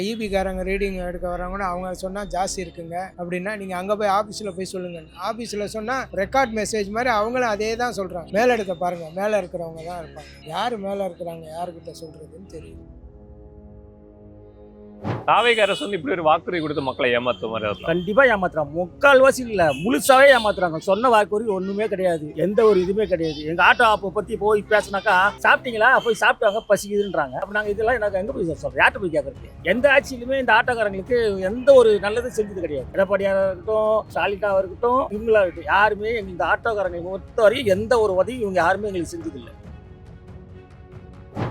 ஈபிக்காரங்க reading எடுக்க வராங்கன்னா அவங்க சொன்னால் ஜாஸ்தி இருக்குங்க அப்படின்னா நீங்கள் அங்கே போய் ஆஃபீஸில் போய் சொல்லுங்கள். ஆஃபீஸில் சொன்னால் ரெக்கார்ட் மெசேஜ் மாதிரி அவங்களும் அதே தான் சொல்கிறாங்க. மேலே எடுக்க பாருங்கள், மேலே இருக்கிறவங்க தான் இருப்பாங்க. யார் மேலே இருக்கிறாங்க யாருக்கிட்ட சொல்கிறதுன்னு தெரியும். தாவேக அரசு வந்து இப்படி ஒரு வாக்குறுதி கொடுத்து மக்களை ஏமாத்துற மாதிரி கண்டிப்பா ஏமாத்துறாங்க. முக்கால்வாசி இல்ல, முழுசாவே ஏமாத்துறாங்க. சொன்ன வாக்குறுதி ஒண்ணுமே கிடையாது, எந்த ஒரு இதுவுமே கிடையாது. எங்க ஆட்டோ ஆப்பை பத்தி போய் பேசினாக்கா சாப்பிட்டீங்களா, போய் சாப்பிட்டாங்க பசிக்குதுன்றாங்க. அப்ப நாங்க இதெல்லாம் எனக்கு எங்க போய் சொல்றோம், யார்கிட்ட போய் கேட்கறது? எந்த ஆட்சியிலுமே இந்த ஆட்டோக்காரங்களுக்கு எந்த ஒரு நல்லதும் செஞ்சது கிடையாது. எடப்பாடியாக இருக்கட்டும், ஸ்டாலினாவா இருக்கட்டும், இவங்களா இருக்கட்டும், யாருமே இந்த ஆட்டோக்காரங்களுக்கு பொறுத்த வரையும் எந்த ஒரு உதவியும் இவங்க யாருமே எங்களுக்கு செஞ்சது இல்லை.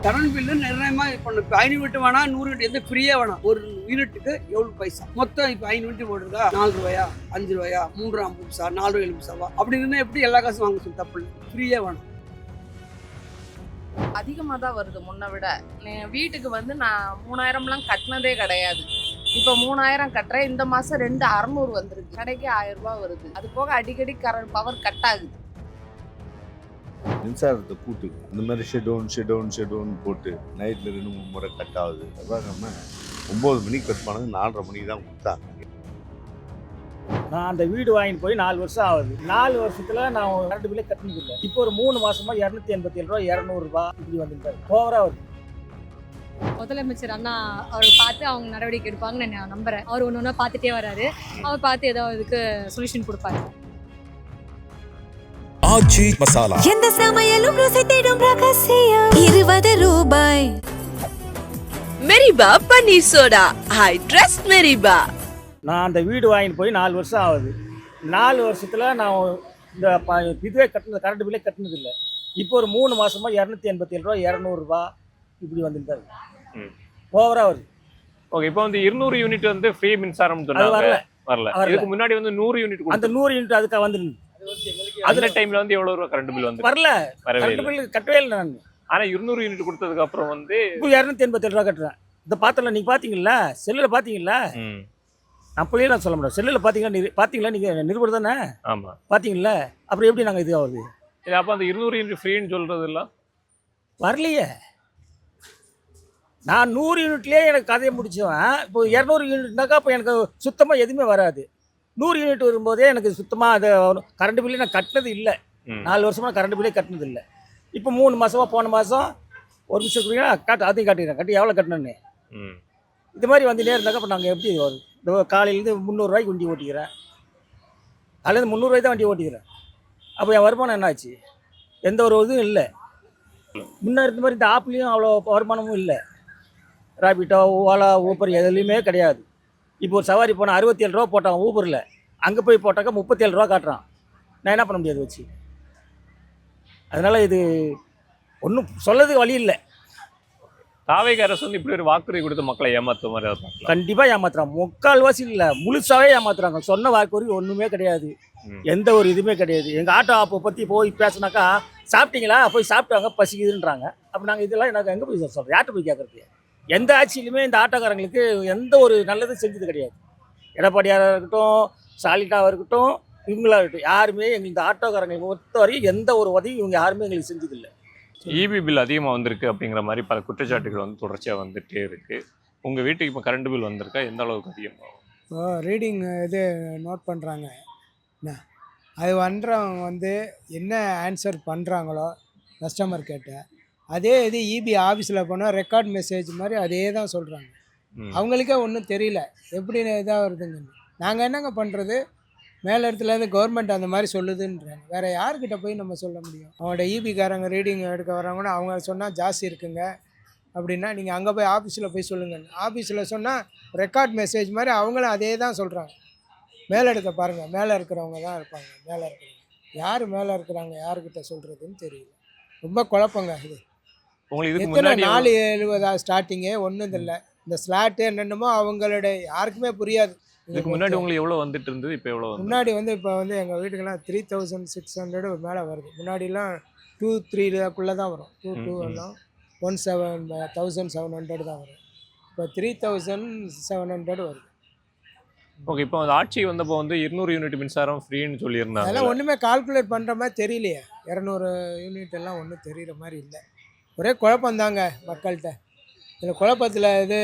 கரண்ட் பில்லு நிர்ணயமாக இப்போ 5 யூனிட் வேணா 100 யூனிட் எந்த ஃப்ரீயாக வேணாம். ஒரு யூனிட்டுக்கு எவ்வளோ பைசா மொத்தம் இப்போ 5 யூனிட் போட்டிருக்கா 4 ரூபாயா 5 ரூபாயா 3 50 பைசா 4 ரூபாய் 7 பைசாவா அப்படி இருந்தால் எப்படி எல்லா காசும் வாங்க சொல்லி தப்பு இல்லை, ஃப்ரீயாக வேணும். அதிகமாக தான் வருது முன்னை விட. வீட்டுக்கு வந்து நான் 3000லாம் கட்டினதே கிடையாது. இப்போ 3000 கட்டுறேன். இந்த மாதம் 2600 வந்துருக்கு. கடைக்கு 1000 ரூபா வருது. அது போக அடிக்கடி பவர் கட் ஆகுது. மின்சாரத்தை கூட்டு இந்த மாதிரி ஷெட்வுன் போட்டு நைட்டில் 2-3 முறை கட் ஆகுது. அதான் நம்ம 9 மணிக்கு கட் பண்ணது 4:30 மணிக்கு தான் கொடுத்தாங்க. நான் அந்த வீடு வாங்கிட்டு போய் 4 வருஷம் ஆகுது. 4 வருஷத்துல நான் கரண்ட் பில்லே கட்டினது இல்லை. இப்போ ஒரு 3 மாசமா 287 ரூபா 200 ரூபாய் இப்படி வந்துட்டாரு. ஓவரா வருது. முதலமைச்சர் அண்ணா அவர் பார்த்து அவங்க நடவடிக்கை எடுப்பாங்கன்னு நான் நம்புறேன். அவர் ஒன்று ஒன்றா பார்த்துட்டே வராரு. அவர் பார்த்து ஏதாவது இதுக்கு சொல்யூஷன் கொடுப்பாரு. ஆச்சி மசாலா எந்த சமையலும் ருசி தேடும் ரகசியம் 20 ரூபாய். மெரிபா பன்னீர் சோடா, ஐ ட்ரஸ்ட் மெரிபா. நான் அந்த வீடு வாங்கிட்டு போய் 4 வருஷம் ஆகுது. 4 வருஷத்துல நான் இந்த இதுவே கட்டினது, கரண்ட் பில்லே கட்டினது இல்லை. இப்போ ஒரு 3 மாசமா 287 ரூபா 200 ரூபாய் இப்படி வந்துட்டாரு. ஓவரா வருது. ஓகே, இப்போ வந்து 200 யூனிட் வந்து ஃப்ரீ மின்சாரம் சொன்னாங்க. வரல. இதுக்கு முன்னாடி வந்து 100 யூனிட் அந்த 100 யூனிட் அதுக்காக வந்துருந்தது. அந்த டைம்ல வந்து எவ்வளவு ரூபா கரண்ட் பில் வந்து வரல. கரண்ட் பில் கட்டவே இல்லை நான். ஆனா 200 யூனிட் கொடுத்ததுக்கு அப்புறம் வந்து இப்போ 287 ரூபா கட்டுறேன். இந்த பாத்திரம் நீங்க பாத்தீங்களா, செல்லுல பாத்தீங்களா? அப்படியே நான் சொல்ல முடியாது. செல்லுல பாத்தீங்களா நீங்க நிருபர் தானே? ஆமா, பாத்தீங்களா? அப்புறம் எப்படி நாங்க இது ஆகுது? அப்ப அந்த 200 யூனிட் ஃப்ரீன்னு சொல்றது இல்ல வரலையே. நான் 100 யூனிட்லயே எனக்கு கதையை முடிச்சவன். இப்போ 200 யூனிட்னாக்கா அப்போ எனக்கு சுத்தமா எதுவுமே வராது. 100 யூனிட் வரும்போதே எனக்கு சுத்தமாக அது கரண்ட் பில்லே நான் கட்டினது இல்லை. 4 வருஷமாக கரண்ட் பில்லே கட்டினது இல்லை. இப்போ 3 மாதமா போன மாதம் ஒரு நிமிஷம் கொடுத்தீங்கன்னா அதையும் காட்டிக்கிறேன். கட்டி எவ்வளோ கட்டினேன்னு இது மாதிரி வந்துட்டே இருந்தாக்கா இப்போ நாங்கள் எப்படி வரும்? இந்த காலையிலேருந்து 300 ரூபாய்க்கு வண்டி ஓட்டிக்கிறேன். காலையிலேருந்து 300 ரூபாய் தான் வண்டி ஓட்டிக்கிறேன். அப்போ என் வருமானம் என்ன ஆச்சு? எந்த ஒரு இதுவும் இல்லை. முன்னே இருந்த மாதிரி இந்த ஆப்லேயும் அவ்வளோ வருமானமும் இல்லை. ராபிட்டோ, ஓலா, ஊப்பர் எதுலேயுமே கிடையாது. இப்போ ஒரு சவாரி போனால் 67 ரூபா போட்டான் ஊபரில். அங்கே போய் போட்டாக்கா 37 ரூபா காட்டுறான். நான் என்ன பண்ண முடியாது வச்சு? அதனால் இது ஒன்றும் சொல்லதுக்கு வழி இல்லை. தாவேக அரசு வந்து இப்படி ஒரு வாக்குறுதி கொடுத்து மக்களை ஏமாத்துற மாதிரி கண்டிப்பாக ஏமாத்துறாங்க. முக்கால்வாசி இல்லை, முழுசாவே ஏமாத்துறாங்க. சொன்ன வாக்குறுதி ஒன்றுமே கிடையாது, எந்த ஒரு இதுவுமே கிடையாது. எங்கள் ஆட்டோ ஆப்பை பற்றி போய் பேசினாக்கா சாப்பிட்டீங்களா, போய் சாப்பிட்டாங்க பசிக்குதுன்றாங்க. அப்போ நாங்கள் இதெல்லாம் எனக்கு எங்கே போய் சொல்கிறோம், யார்கிட்ட போய் கேட்குறது? எந்த ஆட்சியிலுமே இந்த ஆட்டோக்காரங்களுக்கு எந்த ஒரு நல்லதும் செஞ்சது கிடையாது. எடப்பாடியாக இருக்கட்டும், ஸ்டாலினாவா இருக்கட்டும், இவங்களா இருக்கட்டும், யாருமே எங்களுக்கு இந்த ஆட்டோக்காரங்களுக்கு பொறுத்த வரையும் எந்த ஒரு உதவியும் இவங்க யாருமே எங்களுக்கு செஞ்சதில்லை. இபி பில் அதிகமாக வந்திருக்கு அப்படிங்கிற மாதிரி பல குற்றச்சாட்டுகள் வந்து தொடர்ச்சியாக வந்துகிட்டே இருக்குது. உங்கள் வீட்டுக்கு இப்போ கரண்ட் பில் வந்திருக்கா? எந்த அளவுக்கு அதிகமாகும்? ரீடிங் இது நோட் பண்ணுறாங்க. அது பண்ணுறவங்க வந்து என்ன ஆன்சர் பண்ணுறாங்களோ கஸ்டமர் கேட்ட அதே இது இபி ஆஃபீஸில் போனால் ரெக்கார்ட் மெசேஜ் மாதிரி அதே தான் சொல்கிறாங்க. அவங்களுக்கே ஒன்றும் தெரியல எப்படி இதாக வருதுங்க. நாங்கள் என்னங்க பண்ணுறது? மேலே இடத்துலேருந்து கவர்மெண்ட் அந்த மாதிரி சொல்லுதுன்றாங்க. வேறு யார்கிட்ட போய் நம்ம சொல்ல முடியும்? அவங்களோட இபிக்காரங்க ரீடிங் எடுக்க வராங்கன்னா அவங்க சொன்னால் ஜாஸ்தி இருக்குங்க அப்படின்னா நீங்கள் அங்கே போய் ஆஃபீஸில் போய் சொல்லுங்கள். ஆஃபீஸில் சொன்னால் ரெக்கார்ட் மெசேஜ் மாதிரி அவங்களும் அதே தான் சொல்கிறாங்க. மேலே எடுக்க பாருங்கள், மேலே இருக்கிறவங்க தான் இருப்பாங்க. மேலே இருக்கிறவங்க யார் மேலே இருக்கிறாங்க யாருக்கிட்ட சொல்கிறதுன்னு தெரியல. ரொம்ப குழப்பங்க இது. உங்களுக்கு எத்தனை 470 ஸ்டார்டிங்கே ஒன்றும் இல்லை. இந்த ஸ்லாட்டு என்னென்னமோ அவங்களோட யாருக்குமே புரியாது. இதுக்கு முன்னாடி உங்களுக்கு எவ்வளோ வந்துட்டு இருந்தது, இப்போ எவ்வளோ? முன்னாடி வந்து இப்போ வந்து எங்கள் வீட்டுக்கெல்லாம் 3600 மேலே வருது. முன்னாடிலாம் 2-3 தான் வரும். 2 எல்லாம் 1700 தான் வரும். இப்போ 3700 வருது. ஓகே, இப்போ அந்த ஆட்சி வந்தப்போ வந்து 200 யூனிட் மின்சாரம் ஃப்ரீன்னு சொல்லியிருந்தாங்க. அதெல்லாம் ஒன்றுமே கால்குலேட் பண்ணுற மாதிரி தெரியலையே. 200 யூனிட் எல்லாம் ஒன்றும் தெரிகிற மாதிரி இல்லை. ஒரே குழப்பந்தாங்க மக்கள்கிட்ட. இதில் குழப்பத்தில் இது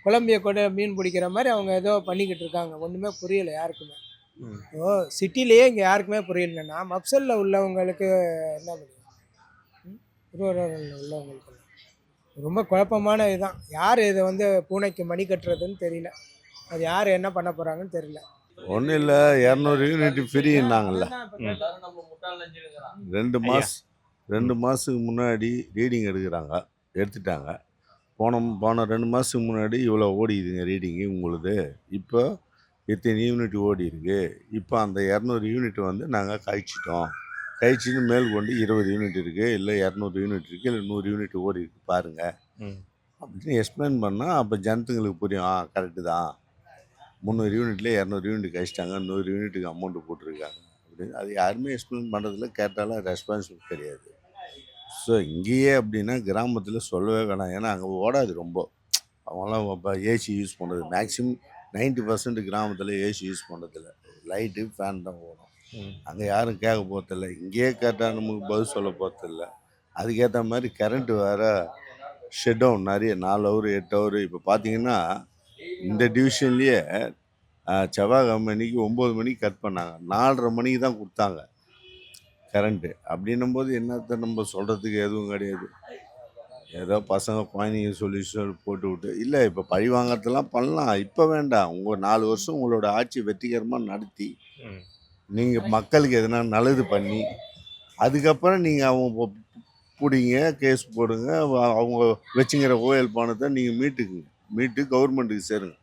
குழம்பிய கூட மீன் பிடிக்கிற மாதிரி அவங்க ஏதோ பண்ணிக்கிட்டு இருக்காங்க. ஒன்றுமே புரியல யாருக்குமே. ம். ஓ சிட்டிலேயே இங்கே யாருக்குமே புரியலன்னா மப்சலில் உள்ளவங்களுக்கு என்ன முடியும்? திருவாரூரில் உள்ளவங்களுக்கு ரொம்ப குழப்பமான இதுதான். யார் இதை வந்து பூனைக்கு மணி கட்டுறதுன்னு தெரியல. அது யார் என்ன பண்ண போகிறாங்கன்னு தெரியல. ஒன்றும் இல்லை, 200 யூனிட் ஃப்ரீன்னாங்கல்ல. 2 மாதத்துக்கு முன்னாடி ரீடிங் எடுத்துட்டாங்க. போன 2 மாதத்துக்கு முன்னாடி இவ்வளோ ஓடிதுங்க ரீடிங்கு உங்களுது. இப்போ இத்தனை யூனிட் ஓடி இருக்கு. இப்போ அந்த 200 யூனிட் வந்து நாங்கள் கழிச்சின்னு மேல் கொண்டு 20 யூனிட் இருக்குது, இல்லை 200 யூனிட் இருக்குது, இல்லை 100 யூனிட் ஓடி இருக்கு பாருங்கள் ம். அப்படின்னு எக்ஸ்பிளைன் பண்ணால் அப்போ ஜனத்துங்களுக்கு புரியும். கரெக்டு தான், 300 யூனிட்லேயே 200 யூனிட் கழிச்சிட்டாங்க, 100 யூனிட்டுக்கு அமௌண்ட்டு போட்டிருக்காங்க அப்படின்னு. அது யாருமே எக்ஸ்பிளைன் பண்ணுறதில்ல, கேட்டாலும் ரெஸ்பான்சிபிள் கிடையாது. ஸோ இங்கேயே அப்படின்னா கிராமத்தில் சொல்லவே வேணாம். ஏன்னா அங்கே ஓடாது ரொம்ப. அவங்களாம் இப்போ ஏசி யூஸ் பண்ணுறது மேக்ஸிமம் 90% கிராமத்தில் ஏசி யூஸ் பண்ணுறதில்ல. லைட்டு ஃபேன் தான் ஓடும். அங்கே யாரும் கேட்க போகிறதில்ல. இங்கேயே கேட்டால் நமக்கு பதில் சொல்ல போகிறதில்ல. அதுக்கேற்ற மாதிரி கரண்ட்டு வேறு ஷட் டவுன் நிறைய 4 ஹவர் 8 ஹவர். இப்போ பார்த்தீங்கன்னா இந்த டிவிஷன்லேயே செவ்வாய்க்கிழமை அன்னைக்கு 9 மணிக்கு கட் பண்ணாங்க, 4:30 மணிக்கு தான் கொடுத்தாங்க கரண்ட்டு. அப்படின்னும்போது என்னத்தை நம்ம சொல்கிறதுக்கு எதுவும் கிடையாது. ஏதோ பசங்க குழந்தைங்க சொல்லி போட்டு விட்டு இல்லை, இப்போ பழி வாங்கிறதெல்லாம் பண்ணலாம், இப்போ வேண்டாம். உங்கள் 4 வருஷம் உங்களோட ஆட்சி வெற்றிகரமாக நடத்தி நீங்கள் மக்களுக்கு எதனா நல்லது பண்ணி அதுக்கப்புறம் நீங்கள் அவங்க பிடிங்க, கேஸ் போடுங்க, அவங்க வச்சுங்கிற ஓஎல் பணத்தை நீங்கள் மீட்டு கவர்மெண்ட்டுக்கு சேருங்க.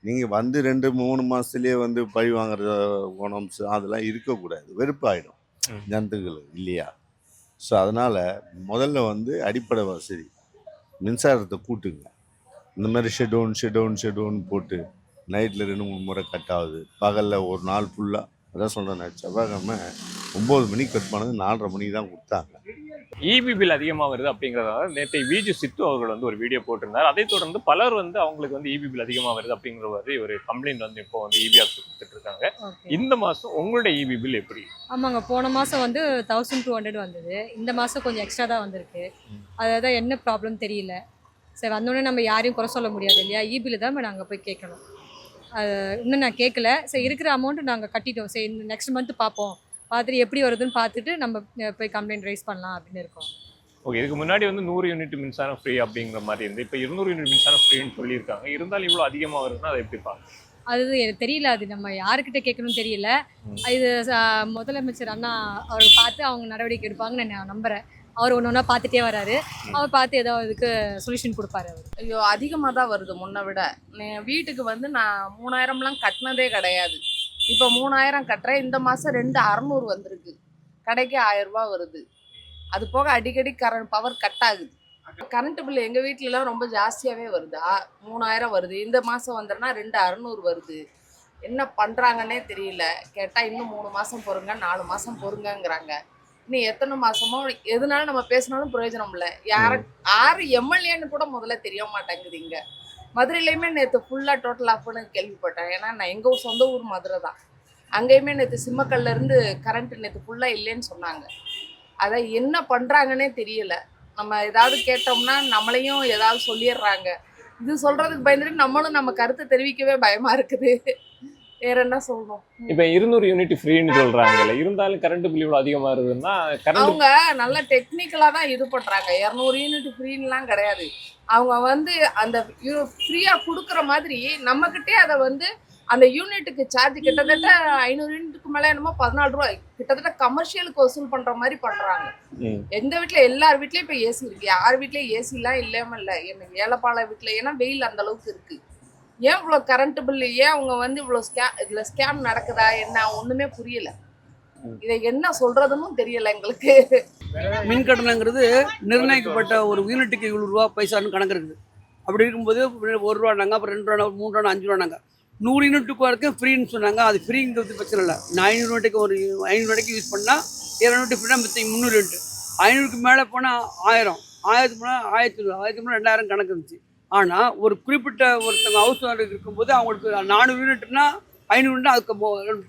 நீங்கள் வந்து 2-3 மாதத்துலேயே வந்து பழி வாங்குற குணம் அதெல்லாம் இருக்கக்கூடாது. வெறுப்பாயிடும் ஜனத்துகளுக்கு இல்லையா? ஸோ அதனால் முதல்ல வந்து அடிப்படை வசதி மின்சாரத்தை கூட்டுங்க. இந்த மாதிரி ஷெட்யூன் போட்டு நைட்டில் 2-3 முறை கட் ஆகுது, பகலில் ஒரு நாள் ஃபுல்லாக. அதான் சொல்கிறேன், செவ்வாய்க்கிழமை 9 மணிக்கு கட் பண்ணது 4:30 மணிக்கு தான் கொடுத்தாங்க. இபி பில் அதிகமாக வருது அப்படிங்கிறதால நேற்று விஜி சித்து அவர்கள் வந்து ஒரு வீடியோ போட்டிருந்தார். அதை தொடர்ந்து பலர் வந்து அவங்களுக்கு வந்து இபி பில் அதிகமாக வருது அப்படிங்கிற மாதிரி ஒரு கம்ப்ளைண்ட் வந்து இப்போ வந்து இபி ஆஃபீஸ் கொடுத்துட்டு இருக்காங்க. இந்த மாதம் உங்களுடைய இபி பில் எப்படி? ஆமாங்க, போன மாதம் வந்து 1200 வந்தது. இந்த மாதம் கொஞ்சம் எக்ஸ்ட்ரா தான் வந்திருக்கு. அதான் என்ன ப்ராப்ளம் தெரியல. சரி, வந்தோடனே நம்ம யாரையும் குறை சொல்ல முடியாது இல்லையா? இபியில் தான் நாங்கள் போய் கேட்கணும். இன்னும் நான் கேட்கல. சரி, இருக்கிற அமௌண்ட்டு நாங்கள் கட்டிட்டோம். சரி, இந்த நெக்ஸ்ட் மந்த் பார்ப்போம், பார்த்துட்டு எப்படி வருதுன்னு பார்த்துட்டு நம்ம போய் கம்ப்ளைண்ட் ரைஸ் பண்ணலாம் அப்படின்னு இருக்கோம். ஓகே, இதுக்கு முன்னாடி வந்து 100 யூனிட் மின்சாரம் ஃப்ரீ அப்படிங்கிற மாதிரி இருந்து இப்போ 200 யூனிட் மின்சாரம் ஃப்ரீன்னு சொல்லியிருக்காங்க. இருந்தாலும் இவ்வளோ அதிகமாக வருதுன்னா அதை எப்படி பார்க்க? அது எனக்கு தெரியல, அது நம்ம யாருக்கிட்ட கேட்கணும்னு தெரியல. இது முதலமைச்சர் அண்ணா அவர் பார்த்து அவங்க நடவடிக்கை எடுப்பாங்கன்னு நான் நம்புகிறேன். அவர் ஒன்று பார்த்துட்டே வராரு. அவர் பார்த்து ஏதோ இதுக்கு சொல்யூஷன் கொடுப்பாரு அவர். ஐயோ, அதிகமாக தான் வருது முன்னை விட. வீட்டுக்கு வந்து நான் 3000லாம் கட்டினதே கிடையாது. இப்போ 3000 கட்டுறேன். இந்த மாதம் 2600 வந்திருக்கு. கடைக்கு 1000 ரூபா வருது. அது போக அடிக்கடி பவர் கட் ஆகுது. கரண்ட் பில் எங்கள் வீட்டிலலாம் ரொம்ப ஜாஸ்தியாகவே வருது. 3000 வருது. இந்த மாதம் வந்துடுனா 2600 வருது. என்ன பண்ணுறாங்கன்னே தெரியல. கேட்டால் இன்னும் 3 மாதம் பொறுங்க, 4 மாதம் பொறுங்கங்கிறாங்க. இன்னும் எத்தனை மாதமோ எதுனாலும் நம்ம பேசினாலும் பிரயோஜனம் இல்லை. யார் எம்எல்ஏன்னு கூட முதல்ல தெரிய மாட்டேங்குது. இங்கே மதுரையிலையுமே நேற்று ஃபுல்லாக டோட்டல் ஆஃப்னு கேள்விப்பட்டேன். ஏன்னா நான் எங்கள் சொந்த ஊர் மதுரை தான். அங்கேயுமே நேற்று சிம்மக்கல்லேருந்து கரண்ட்டு நேற்று ஃபுல்லாக இல்லைன்னு சொன்னாங்க. அதை என்ன பண்ணுறாங்கன்னே தெரியல. நம்ம ஏதாவது கேட்டோம்னா நம்மளையும் ஏதாவது சொல்லிடுறாங்க. இது சொல்கிறதுக்கு பயந்துட்டு நம்மளும் நம்ம கருத்தை தெரிவிக்கவே பயமாக இருக்குது. வேற என்ன சொல்லணும்? இப்போ 200 யூனிட் ஃப்ரீன்னு சொல்கிறாங்கல்ல, இருந்தாலும் கரண்ட் பில் இவ்வளோ அதிகமாக வருதுன்னா அவங்க நல்லா டெக்னிக்கலாக தான் இது பண்ணுறாங்க. 200 யூனிட் ஃப்ரீன்லாம் கிடையாது. அவங்க வந்து அந்த ஃப்ரீயாக கொடுக்குற மாதிரி நம்மக்கிட்டே அதை வந்து அந்த யூனிட்டுக்கு சார்ஜ் கிட்டத்தட்ட 500 யூனிட்டுக்கு மேலே என்னமோ 14 ரூபா கிட்டத்தட்ட கமர்ஷியலுக்கு வசூல் பண்ணுற மாதிரி பண்ணுறாங்க. எங்கள் வீட்டில் எல்லார் வீட்லேயும் இப்போ ஏசி இருக்குது. யார் வீட்லேயும் ஏசிலாம் இல்லாமல் இல்லை. எனக்கு ஏழைப்பாள வீட்டில், ஏன்னா வெயில் அந்த அளவுக்கு இருக்குது. ஏன் இவ்வளோ கரண்ட் பில்லு, ஏன் அவங்க வந்து இவ்வளோ இதில் ஸ்கேம் நடக்குதா என்ன ஒன்றுமே புரியல. இதை என்ன சொல்கிறதுன்னு தெரியல எங்களுக்கு. மின் கட்டணங்கிறது நிர்ணயிக்கப்பட்ட ஒரு யூனிட்டுக்கு இவ்வளோ ரூபா பைசான்னு கணக்கு இருக்குது. அப்படி இருக்கும்போது 1 ரூபானாங்க, அப்புறம் 2 ரூபா, 3 ரூபா, 5 ரூபானாங்க. 100 யூனிட்டுக்கு வரைக்கும் ஃப்ரீன்னு சொன்னாங்க. அது ஃப்ரீங்கிறது பிரச்சனை இல்லை. நான் 500 யூனிட்டுக்கு 500 யூனிட்டுக்கு யூஸ் பண்ணால் 200 யூனிட் ஃப்ரீனா மித்த 300 யூனிட். 500க்கு மேலே போனால் 1000, 1000க்கு போனால் 1000, 1000க்கு மேலே 2000 கணக்கு இருந்துச்சு. ஆனால் ஒரு குறிப்பிட்ட ஒருத்தவங்க ஹவுஸ் ஓனர் இருக்கும்போது அவங்களுக்கு 400 யூனிட்னா 500 யூனிட்னா அதுக்கு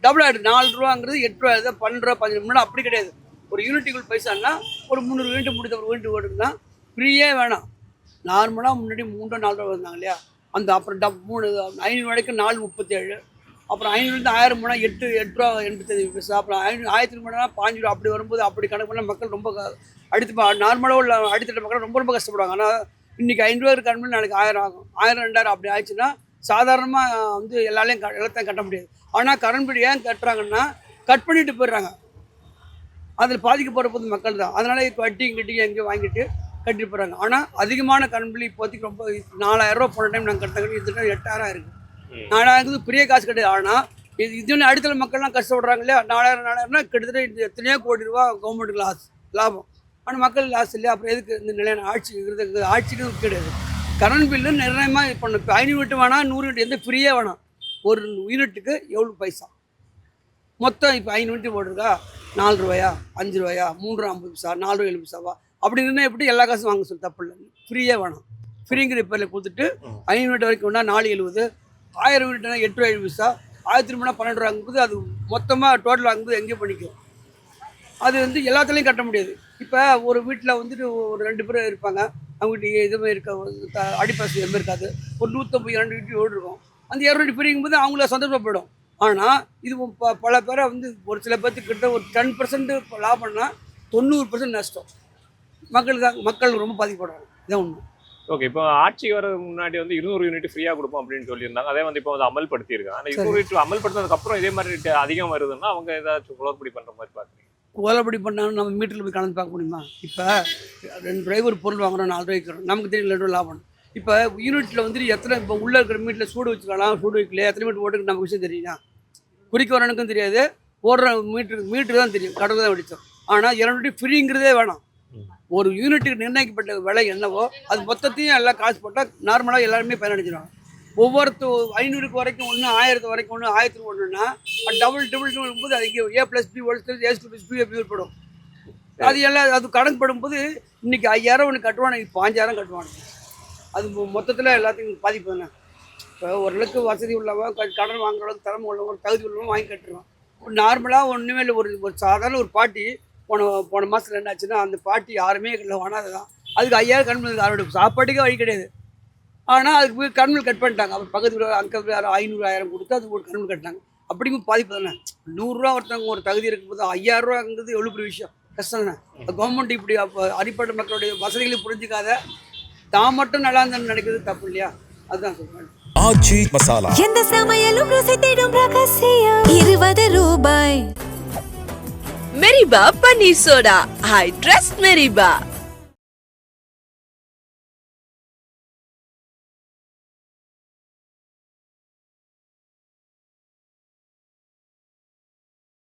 டபுள் ஆகிடுது. 4 ரூபாங்கிறது 8 ரூபா, 12 ரூபா, 15 ரூபா. அப்படி கிடையாது. ஒரு யூனிட்டுக்குள் பைசான்னா ஒரு 300 யூனிட் முடித்த ஒரு யூனிட் ஓடுதுன்னா ஃப்ரீயே வேணாம். நார்மலாக முன்னாடி 3-4 ரூபா வந்தாங்க இல்லையா, அந்த அப்புறம் 500 வரைக்கும் 4.37, அப்புறம் 500லேருந்து 1000 போனால் 8 ரூபா 85 பைசா, அப்புறம் 1000 போனால் 5 ரூபா. அப்படி வரும்போது அப்படி கணக்கு பண்ணால் மக்கள் ரொம்ப அடுத்து நார்மலாக உள்ள அடித்தட்ட மக்கள் ரொம்ப கஷ்டப்படுவாங்க. ஆனால் இன்றைக்கி 500 ரூபா கட்டணும், நாளைக்கு 1000 ஆகும், 1000 2000 அப்படி ஆயிடுச்சுன்னா சாதாரணமாக வந்து எல்லாத்தையும் கட்ட முடியாது. ஆனால் கரண்ட் பில் ஏன் கட்டுறாங்கன்னா கட் பண்ணிட்டு போயிடுறாங்க, அதில் பாதிக்கப்படுற போது மக்கள் தான். அதனால் வட்டியும் கிட்டியும் எங்கேயும் வாங்கிட்டு கட்டிட்டு போகிறாங்க. ஆனால் அதிகமான கரண்ட் பில் இப்போதைக்கு ரொம்ப 4000 ரூபா போன டைம் நாங்கள் கட்டின இது 8000 இருக்குது. 4000 பெரிய காசு கிடையாது. ஆனால் இது அடுத்த மக்கள்லாம் கஷ்டப்படுறாங்க இல்லையா, 4000 கிட்டத்தட்ட எத்தனையோ கோடி ரூபா கவர்மெண்ட்டுக்கு லாபம். ஆனால் மக்கள் லாஸ் இல்லையா, அப்புறம் எதுக்கு இந்த நிலையான ஆட்சிக்கு கிடையாது. கரண்ட் பில்லு நிர்ணயமாக பண்ணணும். இப்போ 500 யூனிட் வேணாம், 100 யூனிட் எந்த ஃப்ரீயாக வேணாம். ஒரு யூனிட்டுக்கு எவ்வளோ பைசா மொத்தம். இப்போ 500 யூனிட் போட்டிருக்கா 4 ரூபாயா 5 ரூபாயா 3 ரூபா 50 பைசா 4 ரூபா 7 பைசாவா அப்படின்னு எப்படி எல்லா காசும் வாங்க சொல்லி தப்பு இல்லை. ஃப்ரீயாக வேணாம். ஃப்ரீங்கிற பேரில் கொடுத்துட்டு 500 யூனிட் வரைக்கும் வேணா 4.70, 1000 யூனிட்னா 8 ரூபா 7 பைசா, 1000 ரூபா 12 ரூபா வாங்கும்போது அது மொத்தமாக டோட்டல் வாங்கும்போது எங்கேயும் பண்ணிக்கும். அது வந்து எல்லாத்துலேயும் கட்ட முடியாது. இப்போ ஒரு வீட்டில் வந்துட்டு ஒரு 2 பேர் இருப்பாங்க, அவங்க வீட்டுக்கு எதுவுமே இருக்க அடிப்பசதி எதுவுமே இருக்காது, ஒரு 150 200 யூனிட் ஓடு இருக்கும். அந்த 200 யூனிட் பிரிக்கும்போது அவங்கள சந்தோஷப்படும். ஆனால் இது பல பேரை வந்து ஒரு சில பேர்த்துக்கு கிட்ட ஒரு 10% லாபம்னா 90% நஷ்டம். மக்கள் ரொம்ப பாதிக்கப்படுறாங்க. இதான் உண்மை. ஓகே, இப்போ ஆட்சி வர முன்னாடி வந்து 200 யூனிட் ஃப்ரீயாக கொடுப்போம் அப்படின்னு சொல்லியிருந்தாங்க. அதே வந்து இப்போ வந்து அமல்படுத்தியிருக்காங்க. ஆனால் 200 யூனிட் அமல்படுத்தினதுக்கு அப்புறம் இதே மாதிரி அதிகம் வருதுன்னா அவங்க ஏதாச்சும் குளறுபடி பண்ணுற மாதிரி பார்க்குறீங்க? குளறுபடி பண்ணாலும் நம்ம மீட்டரில் போய் கலந்து பார்க்க முடியுமா? இப்போ 2 ரூபாய்க்கு ஒரு பொருள் வாங்குறோம், 4 ரூபாய்க்கு நமக்கு தெரியும் 2 ரூபா லாபம். இப்போ யூனிட்டில் வந்துட்டு எத்தனை இப்போ உள்ளே இருக்கிற மீட்டில் சூடு வச்சுக்கலாம், சூடு வைக்கலையா, எத்தனை மீட்டர் ஓட்டுக்கு நமக்கு விஷயம் தெரியுமா? குறிக்க வரனுக்கும் தெரியாது, ஓடுற மீட்ரு தான் தெரியும், கடவுள் தான் வெடித்தோம். ஆனால் 200 ஃப்ரீங்கிறதே வேணாம். ஒரு யூனிட்டுக்கு நிர்ணயிக்கப்பட்ட விலை என்னவோ அது மொத்தத்தையும் எல்லாம் காசு போட்டால் நார்மலாக எல்லாருமே பயனடைஞ்சிடுவாங்க. ஒவ்வொருத்த 500 வரைக்கும் ஒன்று, 1000 வரைக்கும் ஒன்று, 1000 ஒன்றுனா டபுள் போது அது இங்கே A+B A+B ஏற்படும். அது எல்லாம் அது கணக்கு படும்போது இன்றைக்கி 5000 ஒன்று கட்டுவானு, இப்போ 5000 கட்டுவானு. அது மொத்தத்தில் எல்லாத்தையும் பாதிப்பு தானே. இப்போ ஓரளவுக்கு வசதி உள்ளவன் கடன் வாங்குற அளவுக்கு திறமை உள்ளவங்க தகுதி உள்ளவங்க வாங்கி கட்டுருவான். நார்மலாக ஒன்றுமே இல்லை. ஒரு சாதாரண ஒரு பாட்டி போன மாதத்தில் என்ன ஆச்சுன்னா, அந்த பாட்டி யாருமே இல்லை, வனாது தான். அதுக்கு 5000 கண்மல் அவருடைய சாப்பாட்டுக்கே வழி கிடையாது. ஆனால் அதுக்கு போய் கண்மல் கட் பண்ணிட்டாங்க. அப்புறம் பக்கத்தில் அங்கே 500 1000 கொடுத்து அது ஒரு கண்மல் கட்டினாங்க. அப்படிங்கும் பாதிப்பு தானே. 100 ரூபா ஒருத்தவங்க ஒரு தகுதி இருக்கும்போது 5000 ரூபாங்கிறது எவ்வளோ பெரிய விஷயம், கஷ்டம் தானே. கவர்மெண்ட் இப்படி அடிப்படை மக்களுடைய வசதிகளை புரிஞ்சிக்காத தான் மட்டும் நல்லா இருந்தாலும் நினைக்கிறது தப்பு இல்லையா? அதுதான் சொல்றேன். ஆச்சி மசாலா எந்த சமையலும் ருசி தேடும் ரகசியம் 20 ரூபாய். மெரிபா பன்னீர் சோடா. I trust மெரிபா.